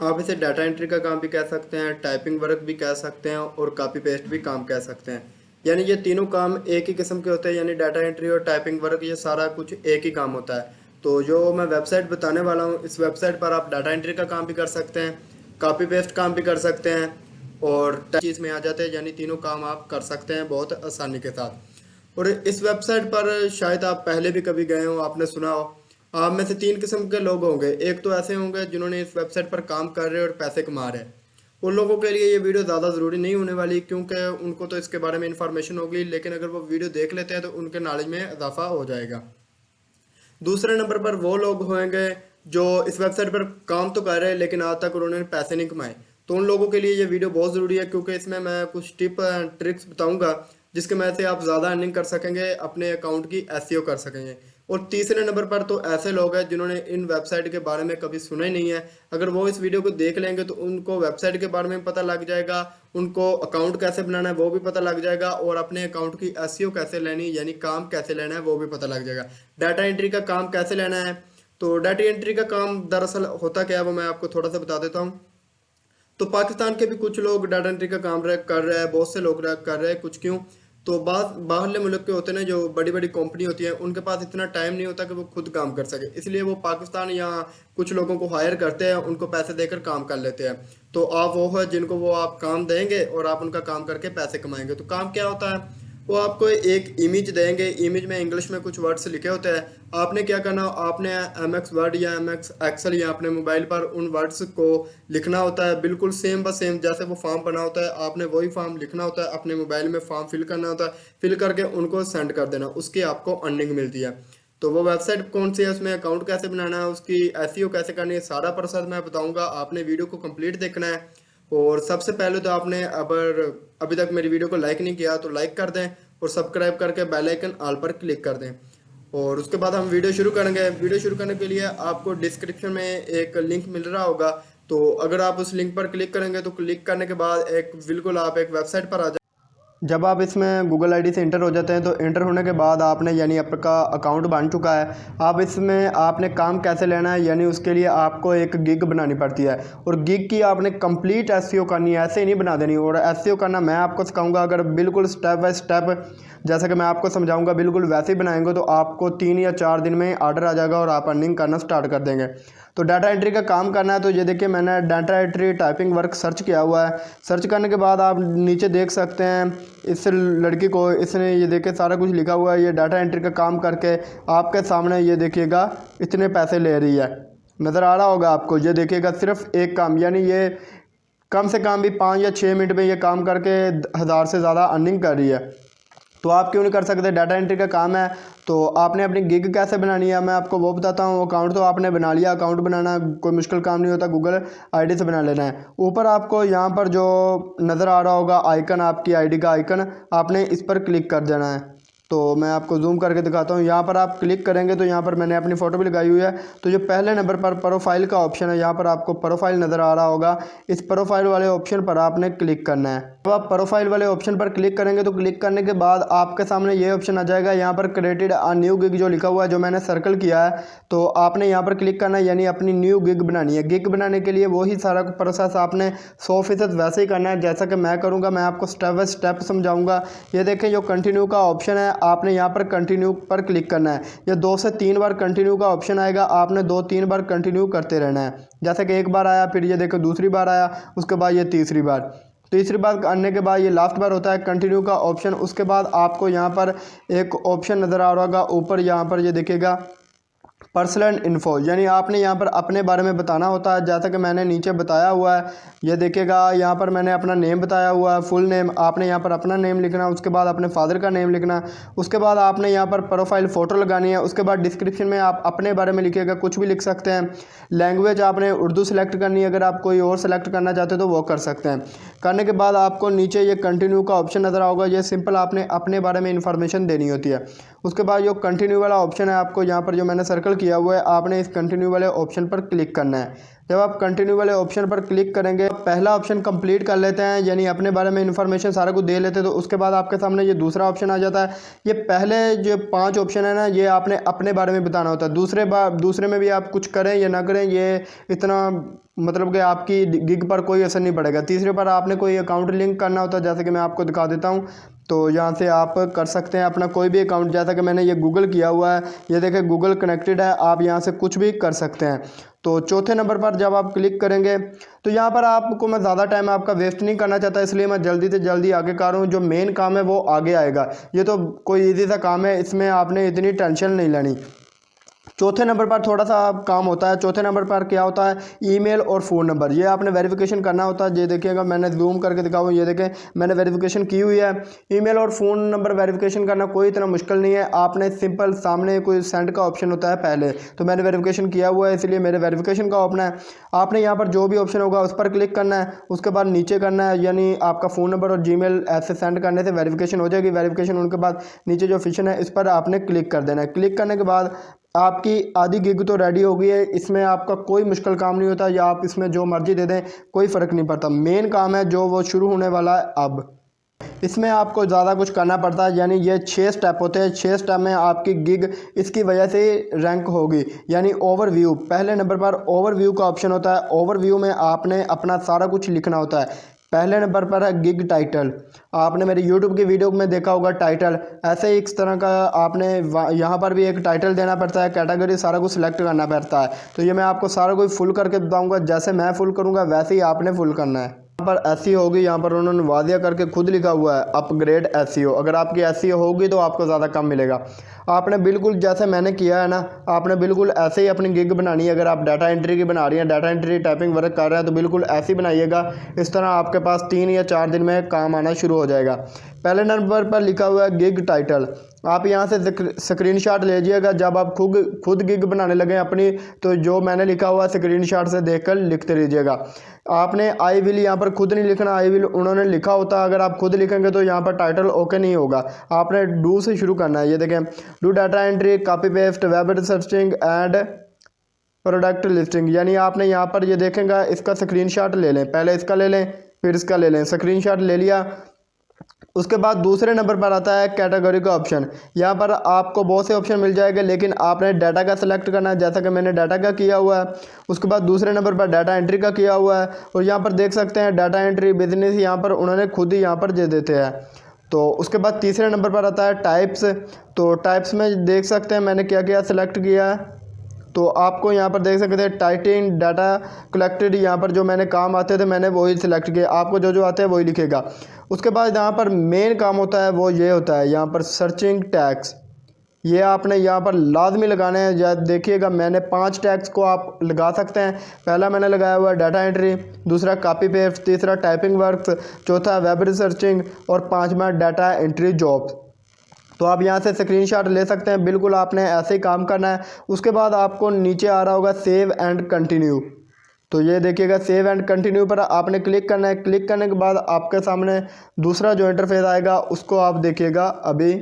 आप इसे data entry का काम भी कह सकते हैं, टाइपिंग वर्क भी कह सकते हैं और कॉपी पेस्ट भी काम कह सकते हैं। यानी ये तीनों काम एक ही किस्म के होते हैं, यानी डाटा एंट्री और टाइपिंग वर्क ये सारा कुछ एक ही काम होता है। तो जो मैं वेबसाइट बताने वाला हूँ, इस वेबसाइट पर आप डाटा एंट्री का काम भी कर सकते हैं, कॉपी पेस्ट काम भी कर सकते हैं और चीज़ में आ जाते हैं, यानी तीनों काम आप कर सकते हैं बहुत आसानी के साथ। और इस वेबसाइट पर शायद आप पहले भी कभी गए हो, आपने सुना हो। आप में से तीन किस्म के लोग होंगे। एक तो ऐसे होंगे जिन्होंने इस वेबसाइट पर काम कर रहे हैं और पैसे कमा रहे हैं। उन लोगों के लिए ये वीडियो ज़्यादा ज़रूरी नहीं होने वाली, क्योंकि उनको तो इसके बारे में इंफॉर्मेशन होगी, लेकिन अगर वो वीडियो देख लेते हैं तो उनके नॉलेज में इजाफा हो जाएगा। दूसरे नंबर पर वो लोग होंगे जो इस वेबसाइट पर काम तो कर रहे हैं लेकिन आज तक उन्होंने पैसे नहीं कमाए। तो उन लोगों के लिए ये वीडियो बहुत ज़रूरी है, क्योंकि इसमें मैं कुछ टिप एंड ट्रिक्स बताऊंगा जिसके मदद से आप ज़्यादा अर्निंग कर सकेंगे, अपने अकाउंट की एसईओ कर सकेंगे। और तीसरे नंबर पर तो ऐसे लोग हैं जिन्होंने इन वेबसाइट के बारे में कभी सुना ही नहीं है। अगर वो इस वीडियो को देख लेंगे तो उनको वेबसाइट के बारे में पता लग जाएगा, उनको अकाउंट कैसे बनाना है वो भी पता लग जाएगा, और अपने अकाउंट की एसईओ कैसे लेनी यानी काम कैसे लेना है वो भी पता लग जाएगा। डाटा एंट्री का काम कैसे लेना है, तो डाटा एंट्री का काम दरअसल होता क्या है वो मैं आपको थोड़ा सा बता देता हूँ। तो पाकिस्तान के भी कुछ लोग डाटा एंट्री का काम कर रहे हैं, बहुत से लोग कर रहे हैं। कुछ क्यों, तो बाहरले मुल्क के होते हैं ना, जो बड़ी बड़ी कंपनी होती है, उनके पास इतना टाइम नहीं होता कि वो खुद काम कर सके, इसलिए वो पाकिस्तान या कुछ लोगों को हायर करते हैं, उनको पैसे देकर काम कर लेते हैं। तो आप वो है जिनको वो आप काम देंगे और आप उनका काम करके पैसे कमाएंगे। तो काम क्या होता है, वो आपको एक इमेज देंगे, इमेज में इंग्लिश में कुछ वर्ड्स लिखे होते हैं। आपने क्या करना, आपने एम एक्स वर्ड या एम एक्स एक्सेल या अपने मोबाइल पर उन वर्ड्स को लिखना होता है, बिल्कुल सेम ब सेम जैसे वो फॉर्म बना होता है, आपने वही फॉर्म लिखना होता है, अपने मोबाइल में फॉर्म फिल करना होता है, फिल करके उनको सेंड कर देना, उसकी आपको अर्निंग मिलती है। तो वो वेबसाइट कौन सी है, उसमें अकाउंट कैसे बनाना है, उसकी एसईओ कैसे करनी है, सारा प्रोसेस मैं बताऊंगा। आपने वीडियो को कंप्लीट देखना है। और सबसे पहले तो आपने अगर अभी तक मेरी वीडियो को लाइक नहीं किया तो लाइक कर दें और सब्सक्राइब करके बेल आइकन ऑल पर क्लिक कर दें। और उसके बाद हम वीडियो शुरू करेंगे। वीडियो शुरू करने के लिए आपको डिस्क्रिप्शन में एक लिंक मिल रहा होगा, तो अगर आप उस लिंक पर क्लिक करेंगे तो क्लिक करने के बाद एक बिल्कुल आप एक वेबसाइट पर आ जाए। जब आप इसमें गूगल आईडी से इंटर हो जाते हैं तो इंटर होने के बाद आपने यानी आपका अकाउंट बन चुका है। आप इसमें आपने काम कैसे लेना है, यानी उसके लिए आपको एक गिग बनानी पड़ती है और गिग की आपने कंप्लीट एसईओ करनी है, ऐसे ही नहीं बना देनी। और एसईओ करना मैं आपको सिखाऊंगा, अगर बिल्कुल स्टेप बाय स्टेप जैसा कि मैं आपको समझाऊंगा बिल्कुल वैसे ही बनाएंगे तो आपको 3 या 4 दिन में ऑर्डर आ जाएगा और आप अर्निंग करना स्टार्ट कर देंगे। तो डाटा एंट्री का काम करना है, तो ये देखिए मैंने data entry typing work search किया हुआ है। सर्च करने के बाद आप नीचे देख सकते हैं इस लड़की को, इसने ये देखिए सारा कुछ लिखा हुआ है। ये डाटा एंट्री का काम करके आपके सामने ये देखिएगा इतने पैसे ले रही है, नज़र आ रहा होगा आपको। ये देखिएगा सिर्फ एक काम, यानी ये कम से कम भी 5 या 6 मिनट में ये काम करके 1000 से ज़्यादा अर्निंग कर रही है। तो आप क्यों नहीं कर सकते, डाटा एंट्री का काम है। तो आपने अपनी गिग कैसे बनानी है मैं आपको वो बताता हूँ। अकाउंट तो आपने बना लिया, अकाउंट बनाना कोई मुश्किल काम नहीं होता, गूगल आईडी से बना लेना है। ऊपर आपको यहाँ पर जो नज़र आ रहा होगा आइकन, आपकी आईडी का आइकन, आपने इस पर क्लिक कर देना है। तो मैं आपको जूम करके दिखाता हूँ। यहाँ पर आप क्लिक करेंगे तो यहाँ पर मैंने अपनी फ़ोटो भी लगाई हुई है। तो जो पहले नंबर पर प्रोफाइल का ऑप्शन है, यहाँ पर आपको प्रोफाइल नज़र आ रहा होगा, इस प्रोफाइल वाले ऑप्शन पर आपने क्लिक करना है। तो आप प्रोफाइल वाले ऑप्शन पर क्लिक करेंगे तो क्लिक करने के बाद आपके सामने ये ऑप्शन आ जाएगा, यहाँ पर क्रिएटेड अ न्यू गिग जो लिखा हुआ है, जो मैंने सर्कल किया है। तो आपने यहाँ पर क्लिक करना है, यानी अपनी न्यू गिग बनानी है। गिग बनाने के लिए वही सारा प्रोसेस आपने 100% वैसे ही करना है जैसा कि मैं करूँगा। मैं आपको स्टेप बाय स्टेप समझाऊँगा। ये देखें जो कंटिन्यू का ऑप्शन है, आपने यहाँ पर कंटिन्यू पर क्लिक करना है। ये 2 से 3 बार कंटिन्यू का ऑप्शन आएगा, आपने 2-3 बार कंटिन्यू करते रहना है। जैसे कि एक बार आया, फिर ये देखो दूसरी बार आया, उसके बाद ये तीसरी बार करने के बाद ये लास्ट बार होता है कंटिन्यू का ऑप्शन। उसके बाद आपको यहाँ पर एक ऑप्शन नज़र आ रहा होगा ऊपर, यहाँ पर ये देखिएगा पर्सनल इन्फो, यानी आपने यहाँ पर अपने बारे में बताना होता है, जैसा कि मैंने नीचे बताया हुआ है। ये देखिएगा यहाँ पर मैंने अपना नेम बताया हुआ है, फुल नेम। आपने यहाँ पर अपना नेम लिखना, उसके बाद अपने फादर का नेम लिखना, उसके बाद आपने यहाँ पर प्रोफाइल फ़ोटो लगानी है। उसके बाद डिस्क्रिप्शन में आप अपने बारे में लिखिएगा, कुछ भी लिख सकते हैं। लैंग्वेज आपने उर्दू सेलेक्ट करनी है, अगर आप कोई और सेलेक्ट करना चाहते हो तो वो कर सकते हैं। करने के बाद आपको नीचे ये कंटिन्यू का ऑप्शन नज़र आओगा, ये सिंपल आपने अपने बारे में इंफॉर्मेशन देनी होती है। उसके बाद जो कंटिन्यू वाला ऑप्शन है आपको यहाँ पर जो मैंने सर्कल किया हुआ है, आपने इस कंटिन्यू वाले ऑप्शन पर क्लिक करना है। जब आप कंटिन्यू वाले ऑप्शन पर क्लिक करेंगे, पहला ऑप्शन कंप्लीट कर लेते हैं, यानी अपने बारे में इन्फॉर्मेशन सारा कुछ दे लेते हैं, तो उसके बाद आपके सामने ये दूसरा ऑप्शन आ जाता है। ये पहले जो 5 ऑप्शन है ना, ये आपने अपने बारे में बताना होता है। दूसरे में भी आप कुछ करें या ना करें, ये इतना मतलब कि आपकी गिग पर कोई असर नहीं पड़ेगा। तीसरे पर आपने कोई अकाउंट लिंक करना होता है, जैसे कि मैं आपको दिखा देता हूँ। तो यहाँ से आप कर सकते हैं अपना कोई भी अकाउंट, जैसा कि मैंने ये गूगल किया हुआ है, ये देखें गूगल कनेक्टेड है, आप यहाँ से कुछ भी कर सकते हैं। तो चौथे नंबर पर जब आप क्लिक करेंगे तो यहाँ पर आपको मैं ज़्यादा टाइम आपका वेस्ट नहीं करना चाहता, इसलिए मैं जल्दी से जल्दी आगे कर रहा हूँ। जो मेन काम है वो आगे आएगा, ये तो कोई ईजी सा काम है, इसमें आपने इतनी टेंशन नहीं लेनी। चौथे नंबर पर थोड़ा सा काम होता है। चौथे नंबर पर क्या होता है, ईमेल और फ़ोन नंबर, ये आपने वेरिफिकेशन करना होता है। ये देखिएगा, मैंने जूम करके दिखाऊँ, ये देखें मैंने वेरिफिकेशन की हुई है। ईमेल और फ़ोन नंबर वेरिफिकेशन करना कोई इतना मुश्किल नहीं है, आपने सिंपल सामने कोई सेंड का ऑप्शन होता है पहले, तो मैंने वेरिफिकेशन किया हुआ है, इसलिए मेरे वेरिफिकेशन का ऑप्शन है। आपने यहाँ पर जो भी ऑप्शन होगा उस पर क्लिक करना है, उसके बाद नीचे करना है, यानी आपका फ़ोन नंबर और जीमेल ऐसे सेंड करने से वेरिफिकेशन हो जाएगी। वेरिफिकेशन होने के बाद नीचे जो ऑप्शन है इस पर आपने क्लिक कर देना है। क्लिक करने के बाद आपकी आधी गिग तो रेडी हो गई है। इसमें आपका कोई मुश्किल काम नहीं होता, या आप इसमें जो मर्जी दे दें कोई फ़र्क नहीं पड़ता। मेन काम है जो वो शुरू होने वाला है अब, इसमें आपको ज़्यादा कुछ करना पड़ता है। यानी ये 6 स्टेप होते हैं, 6 स्टेप में आपकी गिग इसकी वजह से रैंक होगी। यानी ओवरव्यू, पहले नंबर पर ओवरव्यू का ऑप्शन होता है। ओवरव्यू में आपने अपना सारा कुछ लिखना होता है। पहले नंबर पर है गिग टाइटल, आपने मेरे यूट्यूब की वीडियो में देखा होगा टाइटल, ऐसे ही इस तरह का आपने यहाँ पर भी एक टाइटल देना पड़ता है। कैटेगरी सारा कुछ सिलेक्ट करना पड़ता है। तो ये मैं आपको सारा कुछ फुल करके बताऊँगा, जैसे मैं फुल करूँगा वैसे ही आपने फुल करना है। यहाँ पर एसईओ होगी, यहाँ पर उन्होंने वादिया करके खुद लिखा हुआ है अपग्रेड एसईओ। अगर आपकी एसईओ होगी तो आपको ज़्यादा कम मिलेगा। आपने बिल्कुल जैसे मैंने किया है ना, आपने बिल्कुल ऐसे ही अपनी गिग बनानी है। अगर आप डाटा एंट्री की बना रही हैं, डाटा एंट्री टाइपिंग वर्क कर रहे हैं, तो बिल्कुल ऐसे ही बनाइएगा। इस तरह आपके पास 3 या 4 दिन में काम आना शुरू हो जाएगा। पहले नंबर पर लिखा हुआ है गिग टाइटल, आप यहाँ से स्क्रीनशॉट लीजिएगा। जब आप खुद गिग बनाने लगे अपनी, तो जो मैंने लिखा हुआ स्क्रीनशॉट से देखकर लिखते रहिएगा। आपने आई विल यहाँ पर खुद नहीं लिखना, आई विल उन्होंने लिखा होता है। अगर आप खुद लिखेंगे तो यहाँ पर टाइटल ओके नहीं होगा, आपने डू से शुरू करना है। ये देखें, do data entry, copy paste, web researching and product listing. यानी आपने यहाँ पर ये देखेंगे, इसका स्क्रीनशॉट ले लें, पहले इसका ले लें फिर इसका ले लें। स्क्रीनशॉट ले लिया, उसके बाद दूसरे नंबर पर आता है कैटेगरी का ऑप्शन। यहाँ पर आपको बहुत से ऑप्शन मिल जाएंगे, लेकिन आपने डाटा का सिलेक्ट करना है, जैसा कि मैंने डाटा का किया हुआ है। उसके बाद दूसरे नंबर पर डाटा एंट्री का किया हुआ है, और यहाँ पर देख सकते हैं डाटा एंट्री बिजनेस, यहाँ पर उन्होंने खुद ही यहाँ पर दे देते हैं। तो उसके बाद तीसरे नंबर पर आता है टाइप्स। तो टाइप्स में देख सकते हैं मैंने क्या क्या सिलेक्ट किया है। तो आपको यहाँ पर देख सकते हैं टाइटिंग, डाटा कलेक्टेड, यहाँ पर जो मैंने काम आते थे मैंने वही सिलेक्ट किया। आपको जो जो आते हैं वही लिखेगा। उसके बाद यहाँ पर मेन काम होता है वो ये होता है, यहाँ पर सर्चिंग टैग्स, ये आपने यहाँ पर लाजमी लगाने हैं। या देखिएगा, मैंने 5 टैग्स को आप लगा सकते हैं। पहला मैंने लगाया हुआ है डाटा एंट्री, दूसरा कॉपी पेस्ट, तीसरा टाइपिंग वर्क, चौथा वेब रिसर्चिंग और 5वां डाटा एंट्री जॉब्स। तो आप यहाँ से स्क्रीनशॉट ले सकते हैं, बिल्कुल आपने ऐसे ही काम करना है। उसके बाद आपको नीचे आ रहा होगा सेव एंड कंटिन्यू। तो ये देखिएगा, सेव एंड कंटिन्यू पर आपने क्लिक करना है। क्लिक करने के बाद आपके सामने दूसरा जो इंटरफेस आएगा उसको आप देखिएगा। अभी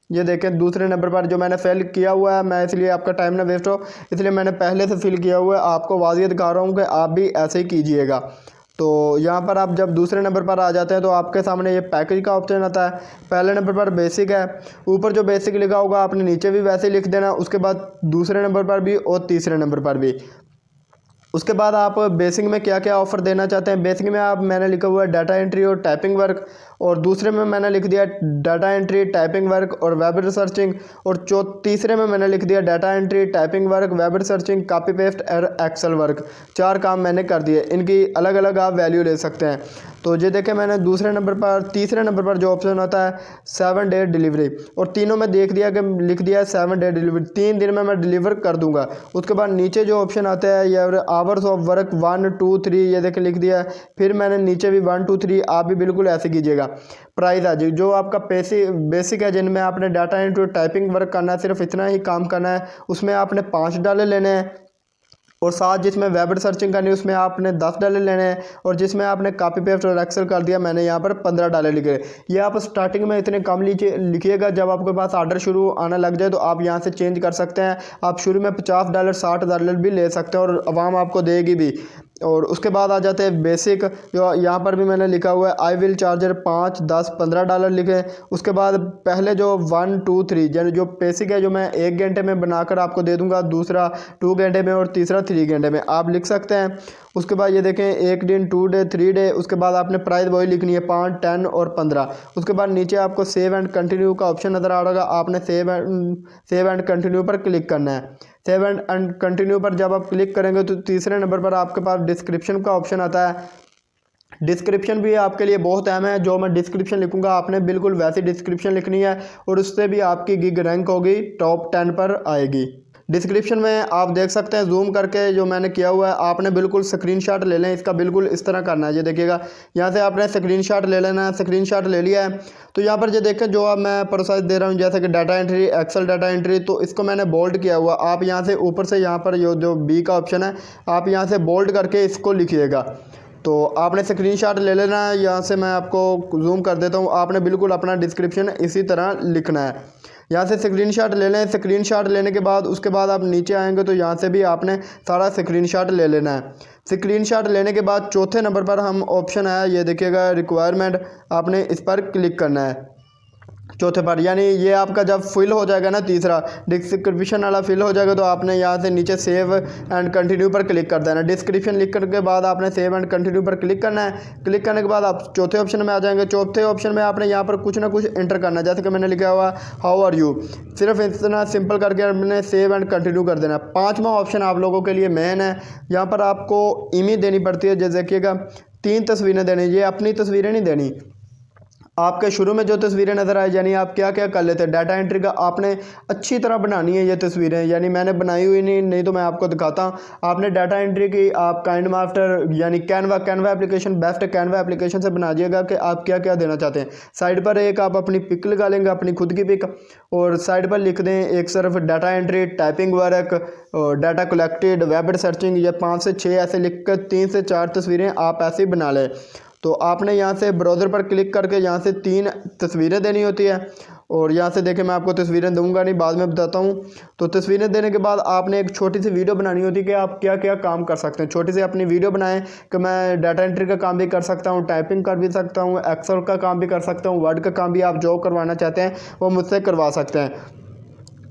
ये देखें, दूसरे नंबर पर जो मैंने फिल किया हुआ है, मैं इसलिए आपका टाइम ना वेस्ट हो इसलिए मैंने पहले से फिल किया हुआ है। आपको वाज़ियत दिखा रहा हूँ कि आप भी ऐसे ही कीजिएगा। तो यहाँ पर आप जब दूसरे नंबर पर आ जाते हैं तो आपके सामने ये पैकेज का ऑप्शन आता है। पहले नंबर पर बेसिक है, ऊपर जो बेसिक लिखा होगा आपने नीचे भी वैसे ही लिख देना। उसके बाद दूसरे नंबर पर भी और तीसरे नंबर पर भी। उसके बाद आप बेसिक में क्या क्या ऑफ़र देना चाहते हैं। बेसिक में आप मैंने लिखा हुआ है डाटा एंट्री और टाइपिंग वर्क, और दूसरे में मैंने लिख दिया डाटा एंट्री, टाइपिंग वर्क और वेब रिसर्चिंग, और तीसरे में मैंने लिख दिया data entry, typing work, web researching, copy paste और एक्सेल वर्क। 4 काम मैंने कर दिए। इनकी अलग अलग आप वैल्यू ले सकते हैं। तो ये देखें, मैंने दूसरे नंबर पर, तीसरे नंबर पर जो ऑप्शन होता है 7 डे डिलीवरी, और तीनों में देख दिया कि लिख दिया है 7 डे डिलीवरी, 3 दिन में मैं डिलीवर कर दूंगा। उसके बाद नीचे जो ऑप्शन आता है ये आवर्स ऑफ वर्क 1 2 3, ये देखें लिख दिया है। फिर मैंने नीचे भी 1 2 3, आप भी बिल्कुल ऐसे कीजिएगा। प्राइस आज जो आपका बेसिक है, जिनमें आपने डाटा एंट्री टाइपिंग वर्क करना है, सिर्फ इतना ही काम करना है, उसमें आपने $5 लेने हैं। और साथ जिसमें वेब सर्चिंग करनी है उसमें आपने $10 लेने हैं, और जिसमें आपने कॉपी पेस्ट और एक्सेल कर दिया मैंने यहाँ पर $15 लिखे। ये आप स्टार्टिंग में इतने कम लिखिएगा, जब आपके पास ऑर्डर शुरू आना लग जाए तो आप यहाँ से चेंज कर सकते हैं। आप शुरू में $50 $60 भी ले सकते हैं और आवाम आपको देगी भी। और उसके बाद आ जाते हैं बेसिक, जो यहाँ पर भी मैंने लिखा हुआ है आई विल चार्जर $5 10 $15 लिखे। उसके बाद पहले जो 1 2 3 यानी जो बेसिक है जो मैं 1 घंटे में बनाकर आपको दे दूंगा, दूसरा 2 घंटे में और तीसरा 3 घंटे में आप लिख सकते हैं। उसके बाद ये देखें 1 दिन 2 डे 3 डे। उसके बाद आपने प्राइस वही लिखनी है 5 10 और 15। उसके बाद नीचे आपको सेव एंड कंटिन्यू का ऑप्शन नज़र आ रहा होगा, आपने सेव एंड कंटिन्यू पर क्लिक करना है। सेव एंड कंटिन्यू पर जब आप क्लिक करेंगे तो तीसरे नंबर पर आपके पास डिस्क्रिप्शन का ऑप्शन आता है। डिस्क्रिप्शन भी आपके लिए बहुत अहम है। जो मैं डिस्क्रिप्शन लिखूंगा आपने बिल्कुल वैसी डिस्क्रिप्शन लिखनी है और उससे भी आपकी गिग रैंक होगी, टॉप 10 पर आएगी। डिस्क्रिप्शन में आप देख सकते हैं जूम करके जो मैंने किया हुआ है, आपने बिल्कुल स्क्रीनशॉट ले लें इसका, बिल्कुल इस तरह करना है। ये देखिएगा यहाँ से आपने स्क्रीनशॉट ले लेना है। स्क्रीनशॉट ले लिया है तो यहाँ पर ये देखें जो अब मैं प्रोसेस दे रहा हूँ जैसे कि data entry, Excel data entry, तो इसको मैंने बोल्ड किया हुआ। आप यहाँ से ऊपर से यहाँ पर जो बी का ऑप्शन है आप यहाँ से बोल्ड करके इसको लिखिएगा। तो आपने स्क्रीनशॉट ले लेना है। यहाँ से मैं आपको जूम कर देता हूँ। आपने बिल्कुल अपना डिस्क्रिप्शन इसी तरह लिखना है। यहाँ से स्क्रीनशॉट ले लें। स्क्रीनशॉट लेने के बाद उसके बाद आप नीचे आएंगे तो यहाँ से भी आपने सारा स्क्रीनशॉट ले लेना है। स्क्रीनशॉट लेने के बाद चौथे नंबर पर हम ऑप्शन है, ये देखिएगा रिक्वायरमेंट, आपने इस पर क्लिक करना है चौथे पर। यानी ये आपका जब फिल हो जाएगा ना, तीसरा डिस्क्रिप्शन वाला फिल हो जाएगा तो आपने यहाँ से नीचे सेव एंड कंटिन्यू पर क्लिक कर देना। डिस्क्रिप्शन लिख करके बाद आपने सेव एंड कंटिन्यू पर क्लिक करना है। क्लिक करने के बाद आप चौथे ऑप्शन में आ जाएंगे। चौथे ऑप्शन में आपने यहाँ पर कुछ ना कुछ एंटर करना है, जैसे कि मैंने लिखा हुआ हाउ आर यू, सिर्फ इतना सिंपल करके आपने सेव एंड कंटिन्यू कर देना। पाँचवा ऑप्शन आप लोगों के लिए मेन है। यहाँ पर आपको इमेज देनी पड़ती है। जैसे देखिएगा 3 तस्वीरें देनी, ये अपनी तस्वीरें नहीं देनी, आपके शुरू में जो तस्वीरें नज़र आए यानी आप क्या क्या कर लेते हैं। डाटा एंट्री का आपने अच्छी तरह बनानी है ये तस्वीरें, यानी मैंने बनाई हुई नहीं तो मैं आपको दिखाता हूँ। आपने डाटा एंट्री की आप काइंड मास्टर यानी Canva application, best Canva application से बना दिएगा कि आप क्या क्या देना चाहते हैं। साइड पर एक आप अपनी पिक लगा लेंगे, अपनी खुद की पिक, और साइड पर लिख दें एक सिर्फ data entry, typing work, data collected, web searching, ये 5 से 6 ऐसे लिख कर 3 से 4 तस्वीरें आप ऐसे ही बना लें। तो आपने यहाँ से ब्राउज़र पर क्लिक करके यहाँ से 3 तस्वीरें देनी होती है। और यहाँ से देखें मैं आपको तस्वीरें दूंगा नहीं, बाद में बताता हूँ। तो तस्वीरें देने के बाद आपने एक छोटी सी वीडियो बनानी होती है कि आप क्या क्या काम कर सकते हैं। छोटी सी अपनी वीडियो बनाएं कि मैं डाटा एंट्री का काम भी कर सकता हूँ, टाइपिंग कर भी सकता हूँ, एक्सेल का काम भी कर सकता हूँ, वर्ड का काम भी आप जो करवाना चाहते हैं वो मुझसे करवा सकते हैं।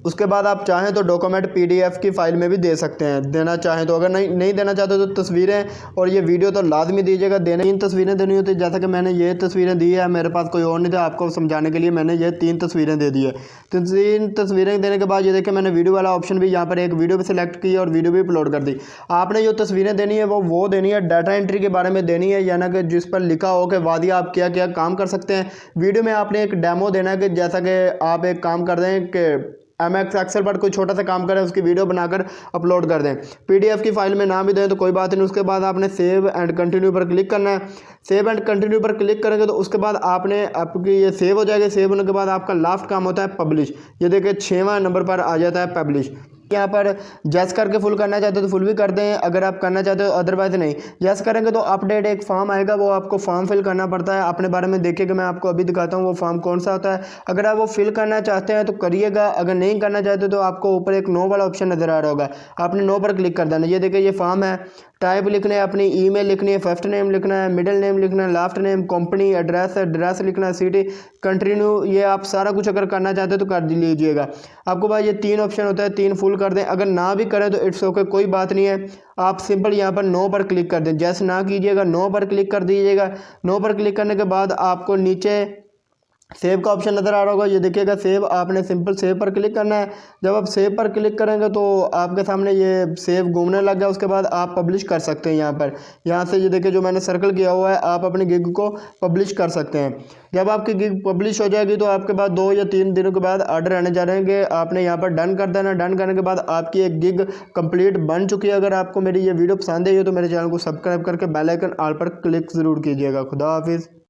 उसके बाद आप चाहें तो डॉक्यूमेंट PDF की फ़ाइल में भी दे सकते हैं, देना चाहें तो। अगर नहीं देना चाहते तो तस्वीरें और ये वीडियो तो लाजमी दीजिएगा। देने 3 तस्वीरें देनी होती है, जैसा कि मैंने ये तस्वीरें दी है, मेरे पास कोई और नहीं था, आपको समझाने के लिए मैंने ये 3 तस्वीरें दे दी है। तो 3 तस्वीरें देने के बाद ये देखिए मैंने वीडियो वाला ऑप्शन भी यहाँ पर एक वीडियो भी सिलेक्ट की और वीडियो भी अपलोड कर दी। आपने जो तस्वीरें देनी है वो देनी है डाटा एंट्री के बारे में देनी है, यानी कि जिस पर लिखा हो कि वादी आप क्या क्या काम कर सकते हैं। वीडियो में आपने एक डेमो देना है कि जैसा कि आप एक काम कर दें कि MS एक्सेल पर कोई छोटा सा काम करें, उसकी वीडियो बनाकर अपलोड कर दें। PDF की फ़ाइल में ना भी दें तो कोई बात नहीं। उसके बाद आपने सेव एंड कंटिन्यू पर क्लिक करना है। सेव एंड कंटिन्यू पर क्लिक करेंगे तो उसके बाद आपकी ये सेव हो जाएगी। सेव होने के बाद आपका लास्ट काम होता है पब्लिश। ये देखिए 6वां नंबर पर आ जाता है पब्लिश। यहाँ पर जैस करके फुल करना चाहते हो तो फुल भी कर दें अगर आप करना चाहते हो, अदरवाइज नहीं। जैस करेंगे तो अपडेट एक फॉर्म आएगा, वो आपको फॉर्म फिल करना पड़ता है। अपने बारे में देखिए कि मैं आपको अभी दिखाता हूँ वो फॉर्म कौन सा होता है। अगर आप वो फिल करना चाहते हैं तो करिएगा, अगर नहीं करना चाहते तो आपको ऊपर एक नो वाला ऑप्शन नज़र आ रहा होगा, आपने नो पर क्लिक कर देना। ये देखिए ये फॉर्म है। टाइप लिखना है, अपनी ईमेल लिखनी है, फर्स्ट नेम लिखना है, मिडिल नेम लिखना है, लास्ट नेम, कंपनी एड्रेस लिखना है, सिटी, कंटिन्यू, ये आप सारा कुछ अगर करना चाहते हैं तो कर लीजिएगा। आपको भाई ये 3 ऑप्शन होता है, 3 फुल कर दें। अगर ना भी करें तो इट्स ओके, कोई बात नहीं है। आप सिंपल यहाँ पर नो पर क्लिक कर दें। जैसे ना कीजिएगा, नो पर क्लिक कर दीजिएगा। नो पर क्लिक करने के बाद आपको नीचे सेव का ऑप्शन नज़र आ रहा होगा, ये देखिएगा सेव, आपने सिंपल सेव पर क्लिक करना है। जब आप सेव पर क्लिक करेंगे तो आपके सामने ये सेव घूमने लग गया। उसके बाद आप पब्लिश कर सकते हैं। यहाँ से ये देखिए जो मैंने सर्कल किया हुआ है, आप अपनी गिग को पब्लिश कर सकते हैं। जब आपकी गिग पब्लिश हो जाएगी तो आपके पास 2 या 3 दिनों के बाद ऑर्डर आने जा रहे हैं। आपने यहाँ पर डन कर देना। डन करने के बाद आपकी एक गिग कंप्लीट बन चुकी है। अगर आपको मेरी ये वीडियो पसंद आई हो तो मेरे चैनल को सब्सक्राइब करके बेल आइकन ऑल पर क्लिक ज़रूर कीजिएगा। खुदा हाफिज़।